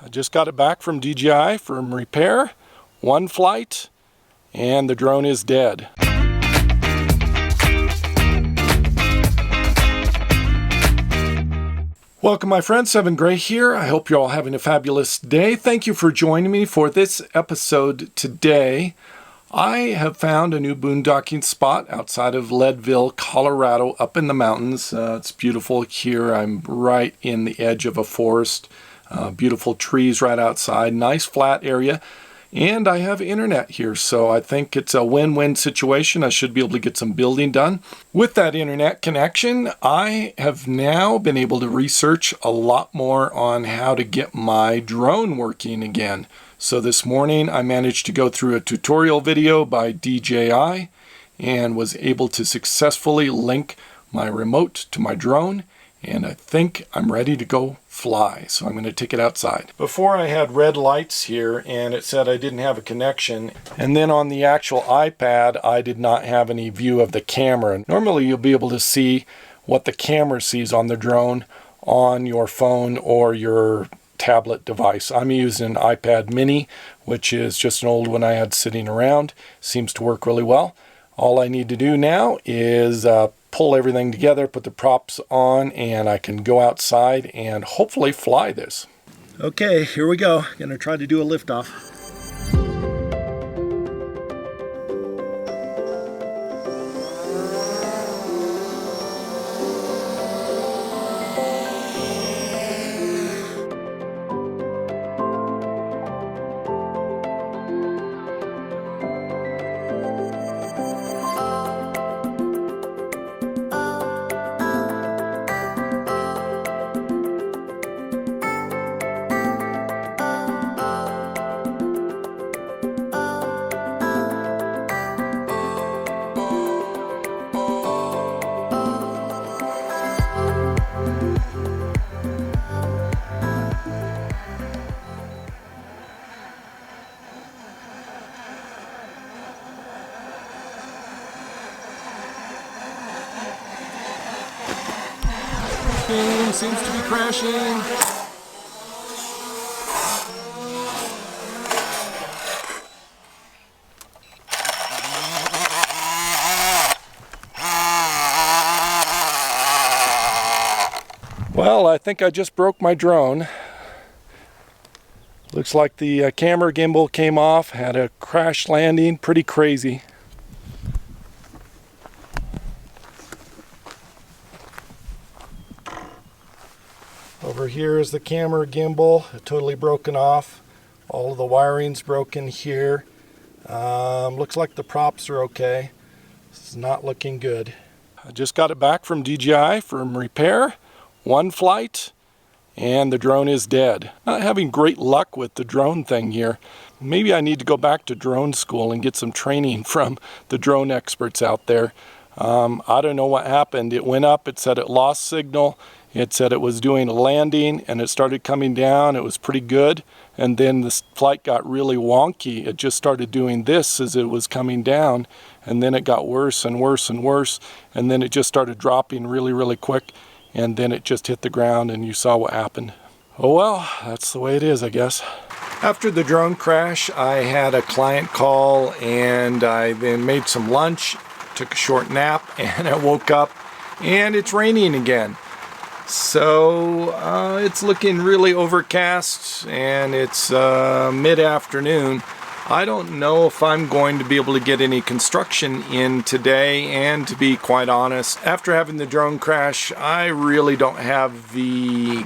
I just got it back from DJI from repair, one flight, and the drone is dead. Welcome my friends, Evan Gray here. I hope you're all having a fabulous day. Thank you for joining me for this episode today. I have found a new boondocking spot outside of Leadville, Colorado, up in the mountains. It's beautiful here. I'm right in the edge of a forest. Beautiful trees right outside, nice flat area. And I have internet here, so I think it's a win-win situation. I should be able to get some building done. With that internet connection, I have now been able to research a lot more on how to get my drone working again. So this morning I managed to go through a tutorial video by DJI and was able to successfully link my remote to my drone. And I think I'm ready to go fly, so I'm going to take it outside. Before I had red lights here and it said I didn't have a connection, and then on the actual iPad I did not have any view of the camera. Normally you'll be able to see what the camera sees on the drone on your phone or your tablet device. I'm using an iPad mini, which is just an old one I had sitting around. Seems to work really well. All I need to do now is pull everything together, put the props on, and I can go outside and hopefully fly this. Okay, here we go. Gonna try to do a liftoff. Seems to be crashing. Well, I think I just broke my drone. Looks like the camera gimbal came off, had a crash landing, pretty crazy. Over here is the camera gimbal, totally broken off. All of the wiring's broken here. Looks like the props are okay. This is not looking good. I just got it back from DJI from repair, one flight, and the drone is dead. Not having great luck with the drone thing here. Maybe I need to go back to drone school and get some training from the drone experts out there. I don't know what happened. It went up, it said it lost signal. It said it was doing a landing and it started coming down. It was pretty good. And then the flight got really wonky. It just started doing this as it was coming down. And then it got worse and worse and worse. And then it just started dropping really, really quick. And then it just hit the ground and you saw what happened. Oh well, that's the way it is, I guess. After the drone crash, I had a client call and I then made some lunch, took a short nap, and I woke up and it's raining again. So it's looking really overcast and it's mid-afternoon. I don't know if I'm going to be able to get any construction in today, and to be quite honest, after having the drone crash, I really don't have the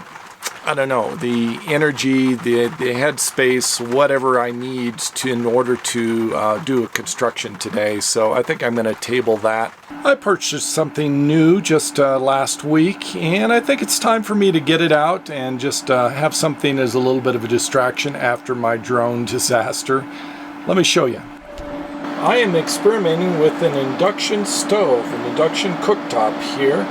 energy, the headspace, whatever I need to in order to do a construction today. So I think I'm going to table that. I purchased something new just last week, and I think it's time for me to get it out and just have something as a little bit of a distraction after my drone disaster. Let me show you. I am experimenting with an induction stove, an induction cooktop here.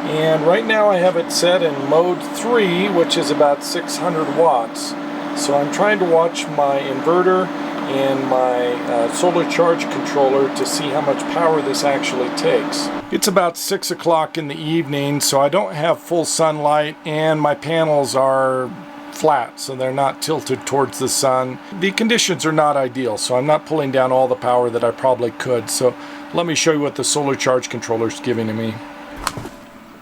And right now I have it set in mode 3, which is about 600 watts. So I'm trying to watch my inverter and my solar charge controller to see how much power this actually takes. It's about 6 o'clock in the evening, so I don't have full sunlight, and my panels are flat, so they're not tilted towards the sun. The conditions are not ideal, so I'm not pulling down all the power that I probably could. So let me show you what the solar charge controller is giving to me.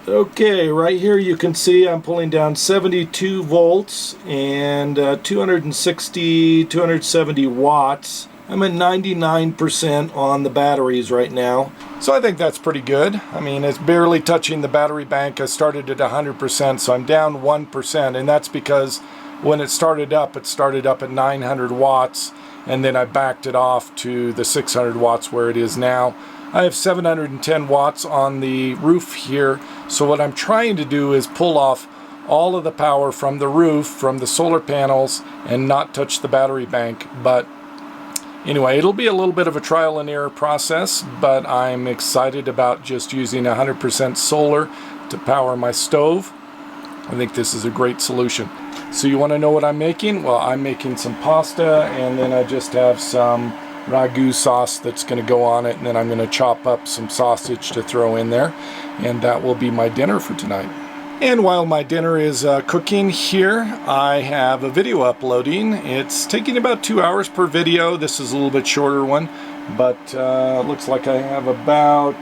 Okay, right here you can see I'm pulling down 72 volts and 270 watts. I'm at 99% on the batteries right now. So I think that's pretty good. I mean, it's barely touching the battery bank. I started at 100%, so I'm down 1%, and that's because when it started up at 900 watts, and then I backed it off to the 600 watts where it is now. I have 710 watts on the roof here, so what I'm trying to do is pull off all of the power from the roof, from the solar panels, and not touch the battery bank. But anyway, it'll be a little bit of a trial and error process, but I'm excited about just using 100% solar to power my stove. I think this is a great solution. So you want to know what I'm making? Well, I'm making some pasta, and then I just have some ragu sauce that's going to go on it, and then I'm going to chop up some sausage to throw in there, and that will be my dinner for tonight. And while my dinner is cooking here, I have a video uploading. It's taking about 2 hours per video. This is a little bit shorter one, but looks like I have about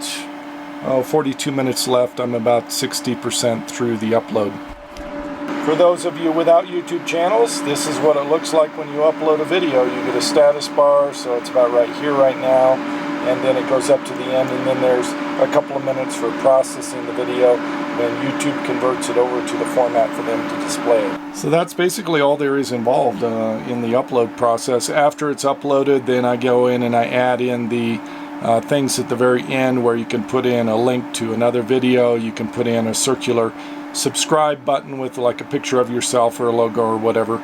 42 minutes left. I'm about 60% through the upload. For those of you without YouTube channels, this is what it looks like when you upload a video. You get a status bar, so it's about right here right now, and then it goes up to the end, and then there's a couple of minutes for processing the video, and YouTube converts it over to the format for them to display it. So that's basically all there is involved in the upload process. After it's uploaded, then I go in and I add in the things at the very end where you can put in a link to another video. You can put in a circular subscribe button with like a picture of yourself or a logo or whatever,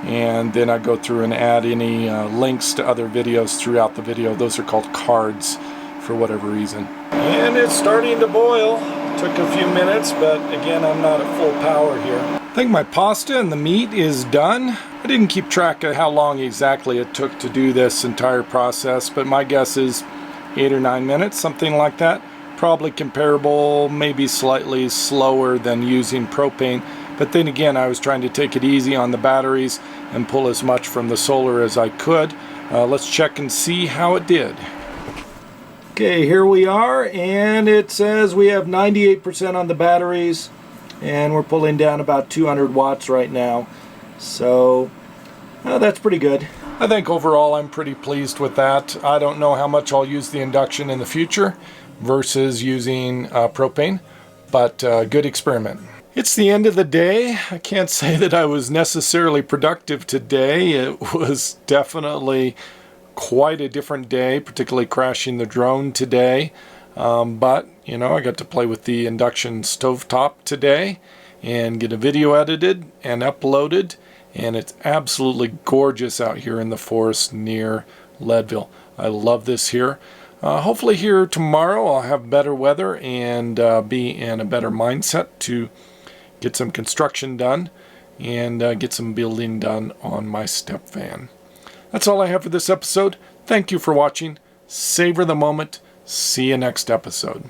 and then I go through and add any links to other videos throughout the video. Those are called cards for whatever reason. And it's starting to boil. Took a few minutes, but again, I'm not at full power here. I think my pasta and the meat is done. I didn't keep track of how long exactly it took to do this entire process, but my guess is 8 or 9 minutes, something like that. Probably comparable, maybe slightly slower than using propane. But then again, I was trying to take it easy on the batteries and pull as much from the solar as I could. Let's check and see how it did. Okay, here we are, and it says we have 98% on the batteries, and we're pulling down about 200 watts right now. So that's pretty good. I think overall I'm pretty pleased with that. I don't know how much I'll use the induction in the future versus using propane, but good experiment. It's the end of the day. I can't say that I was necessarily productive today. It was definitely quite a different day, particularly crashing the drone today. But, you know, I got to play with the induction stovetop today and get a video edited and uploaded, and it's absolutely gorgeous out here in the forest near Leadville. I love this here. Hopefully here tomorrow I'll have better weather and be in a better mindset to get some construction done and get some building done on my step van. That's all I have for this episode. Thank you for watching. Savor the moment. See you next episode.